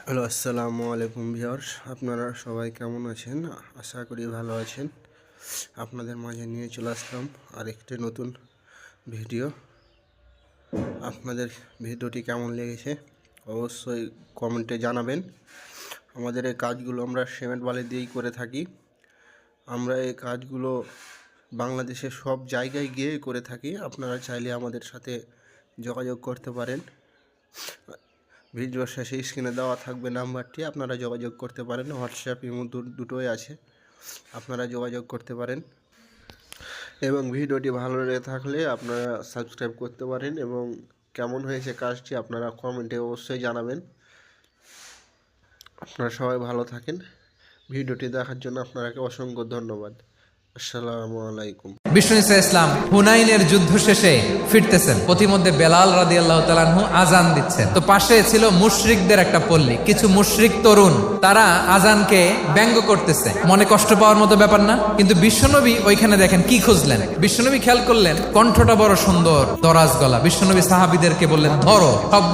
Hello, আসসালামু আলাইকুম viewers. আপনারা সবাই কেমন আছেন? আশা করি ভালো আছেন। আপনাদের মাঝে নিয়ে চলে আসলাম আরেকটি নতুন ভিডিও। আপনাদের ভিডিওটি কেমন লেগেছে অবশ্যই কমেন্টে জানাবেন। আমাদের এই কাজগুলো আমরা সিমেন্ট বালি দিয়েই করে থাকি। আমরা এই কাজগুলো বাংলাদেশের সব জায়গায় গিয়ে করে থাকি। আপনারা চাইলে আমাদের সাথে যোগাযোগ করতে পারেন। ভিডিওর শেষে স্ক্রিনে দেওয়া থাকবে নাম্বারটি, আপনারা যোগাযোগ করতে পারেন। হোয়াটসঅ্যাপ ইমো দুটোই আছে, আপনারা যোগাযোগ করতে পারেন। এবং ভিডিওটি ভালো লেগে থাকলে আপনারা সাবস্ক্রাইব করতে পারেন এবং কেমন হয়েছে কাজটি আপনারা কমেন্টে অবশ্যই জানাবেন। আপনারা সবাই ভালো থাকেন। ভিডিওটি দেখার জন্য আপনাকে অসংখ্য ধন্যবাদ। আসসালামু আলাইকুম। বিষ্ণু ইসলাম হুনাইনের যুদ্ধ শেষে ফিরতেছেন, পথিমধ্যে বেলাল রাদিয়াল্লাহু তাআলা আনহু আজান দিচ্ছেন। তো পাশে ছিল মুশরিকদের একটা পল্লী, কিছু মুশরিক তরুণ তারা আজানকে ব্যঙ্গ করতেছে। মনে কষ্ট পাওয়ার মতো ব্যাপার না, কিন্তু বিশ্বনবী ওইখানে দেখেন কি খুঁজলেন। বিশ্বনবী খেয়াল করলেন কণ্ঠটা বড় সুন্দর, দরাজ গলা। বিশ্বনবী সাহাবীদেরকে বললেন, ধরো সব